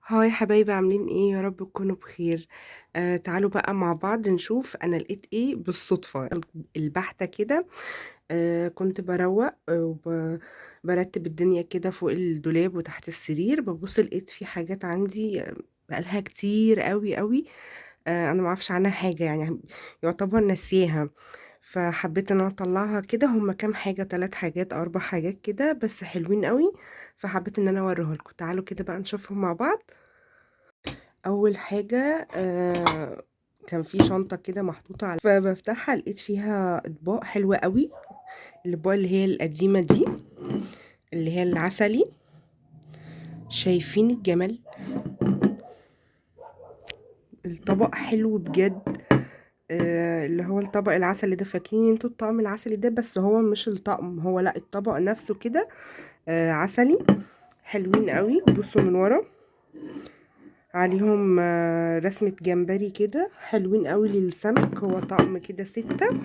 هاي حبايبي، عاملين ايه؟ يا رب تكونوا بخير. تعالوا بقى مع بعض نشوف انا لقيت ايه بالصدفة البحتة كده. كنت بروق وبرتب الدنيا كده فوق الدولاب وتحت السرير، ببص لقيت في حاجات عندي بقالها كتير قوي قوي. انا ما اعرفش عنها حاجة، يعني يعتبر نسيها. فحبيت ان انا اطلعها كده، هما كام حاجة، 3 حاجات او 4 حاجات كده، بس حلوين قوي. فحبيت ان انا اوريها لكم. تعالوا كده بقى نشوفهم مع بعض. اول حاجه كان في شنطه كده محطوطه على، فبفتحها لقيت فيها اطباق حلوه قوي. الاطباق اللي هي القديمه دي، اللي هي العسلي. شايفين الجمال؟ الطبق حلو بجد. اللي هو الطبق العسلي ده، فاكرين انتوا الطقم العسلي ده؟ بس هو مش الطقم، هو لا الطبق نفسه كده عسلي. حلوين قوي. بصوا من ورا عليهم رسمة جمبري كده، حلوين قوي للسمك. هو طقم كده 6.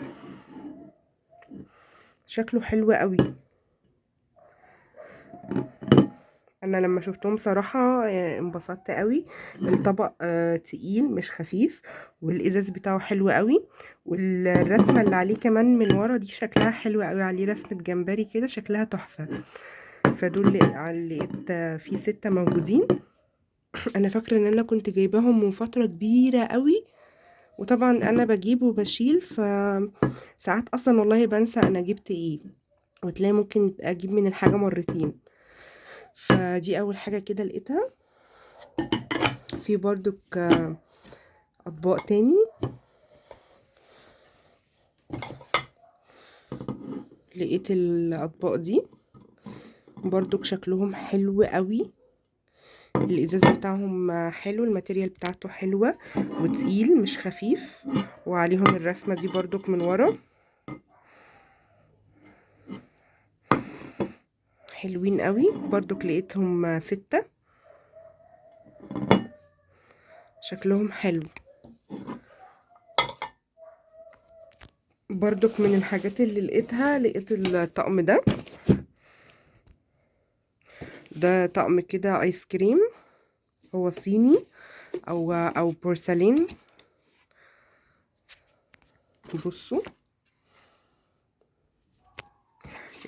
شكله حلو قوي. انا لما شفتهم صراحة انبسطت قوي. الطبق تقيل مش خفيف، والازاز بتاعه حلو قوي. والرسمة اللي عليه كمان من ورا دي شكلها حلو قوي، عليه رسمة جمبري كده شكلها تحفة. فدول لقيت في 6 موجودين. انا فاكرة ان انا كنت جايباهم من فترة كبيرة قوي، وطبعا انا بجيب وبشيل، فساعات اصلا والله بنسى انا جبت ايه، وتلاقي ممكن اجيب من الحاجة مرتين. فدي اول حاجة كده لقيتها. في برضو اطباق تاني. لقيت الاطباق دي برضو شكلهم حلو قوي. الازاز بتاعهم حلو، الماتيريال بتاعته حلوة وتقيل مش خفيف. وعليهم الرسمة دي برضو من ورا. حلوين قوي برضو. لقيتهم 6. شكلهم حلو. برضك من الحاجات اللي لقيتها، لقيت الطقم ده طقم كده ايس كريم. هو صيني او بورسلين. بصوا،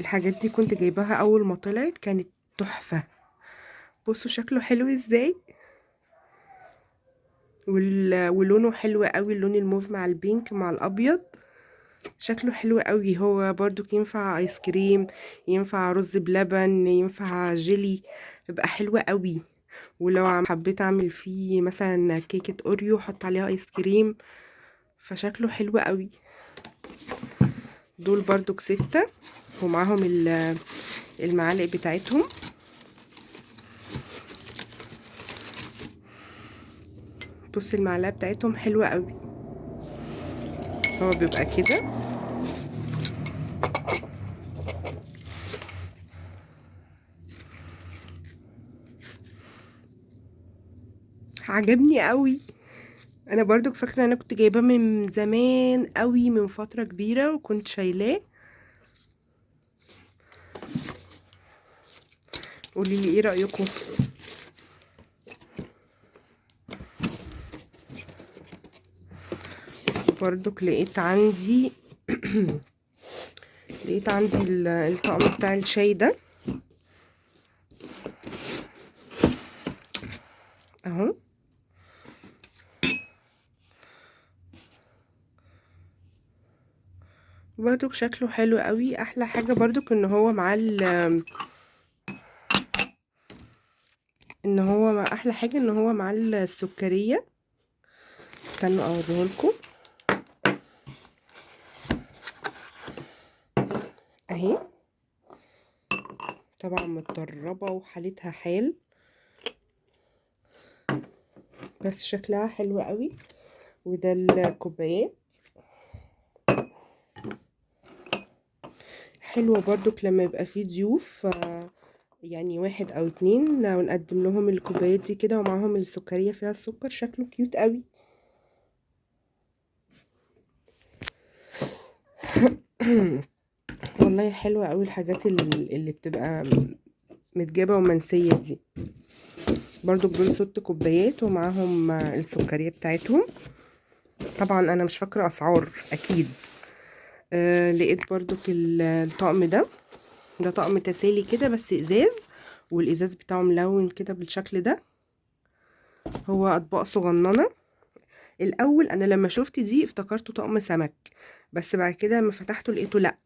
الحاجات دي كنت جايباها اول ما طلعت، كانت تحفة. بصوا شكله حلو ازاي. ولونه حلو قوي، اللون الموف مع البينك مع الابيض. شكله حلو قوي. هو برضو ينفع ايس كريم، ينفع رز بلبن، ينفع جيلي. يبقى حلو قوي. ولو حبيت اعمل فيه مثلا كيكة اوريو، احط عليها ايس كريم. فشكله حلو قوي. دول برضو 6، ومعاهم المعالق بتاعتهم. بص المعلقة بتاعتهم حلوة قوي. هو بيبقى كده. عجبني قوي. انا برضو فاكره ان انا كنت جايباه من زمان قوي، من فتره كبيره، وكنت شايلاه. قولي لي ايه رايكم. برضو لقيت عندي الطقم بتاع الشاي ده اهو. برضو شكله حلو قوي. احلى حاجه برضو ان هو مع احلى حاجه ان هو مع السكريه. استنوا اوريه لكم. اهي. طبعا متطربه وحالتها حال، بس شكلها حلو قوي. وده الكوبايات. حلوة برضك لما يبقى فيه ضيوف، يعني 1 أو 2، ونقدم لهم الكوبايات دي كده ومعاهم السكرية فيها السكر. شكله كيوت قوي. والله حلوة قوي الحاجات اللي بتبقى متجابة ومنسية دي. برضو دول 6 كوبايات ومعاهم السكرية بتاعتهم. طبعا انا مش فاكرة اسعار اكيد. لقيت برضو الطقم ده طقم تسالي كده بس ازاز، والازاز بتاعه ملون كده بالشكل ده. هو اطباق صغننه. الاول انا لما شفت دي افتكرته طقم سمك، بس بعد كده لما فتحته لقيته لا.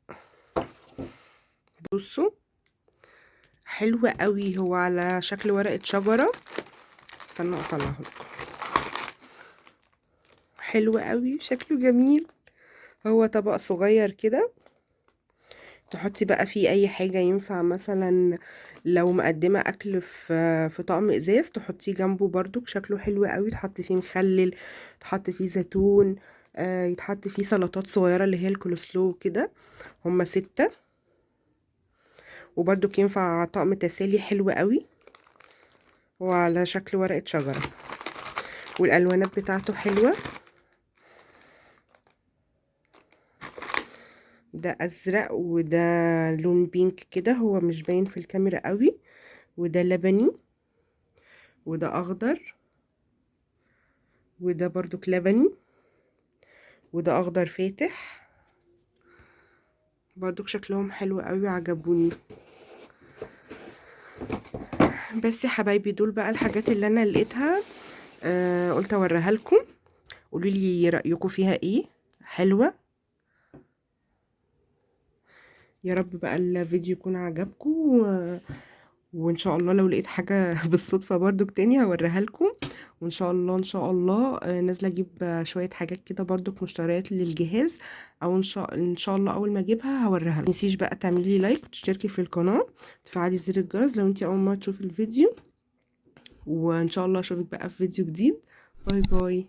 بصوا حلو قوي، هو على شكل ورقه شجره. استنى اطلعه لكم. حلو قوي، شكله جميل. هو طبق صغير كده، تحطي بقى فيه اي حاجة. ينفع مثلا لو مقدمة اكل في طقم ازاز تحطيه جنبه برضو، شكله حلو قوي. تحطي فيه مخلل، تحطي فيه زيتون، يتحط فيه سلطات صغيرة اللي هي الكولسلو كده. هما 6. وبرضو ينفع طقم تسالي حلو قوي. هو على شكل ورقة شجرة، والالوانات بتاعته حلوة. ده ازرق، وده لون بينك كده، هو مش باين في الكاميرا قوي. وده لبني، وده اخضر، وده برضو لبني، وده اخضر فاتح. برضو شكلهم حلو قوي، عجبوني. بس يا حبايبي دول بقى الحاجات اللي انا لقيتها. قلت اوريها لكم، قولوا لي رايكم فيها ايه. حلوه. يا رب بقى الفيديو يكون عجبكم، وان شاء الله لو لقيت حاجه بالصدفه برضو تاني هوريها لكم. وان شاء الله ان شاء الله نازله اجيب شويه حاجات كده برضو مشتريات للجهاز، او ان شاء الله اول ما اجيبها هوريها لكم. متنسيش بقى تعملي لايك وتشتركي في القناه، تفعلي زر الجرس لو انتي اول مره تشوفي الفيديو. وان شاء الله اشوفك بقى في فيديو جديد. باي باي.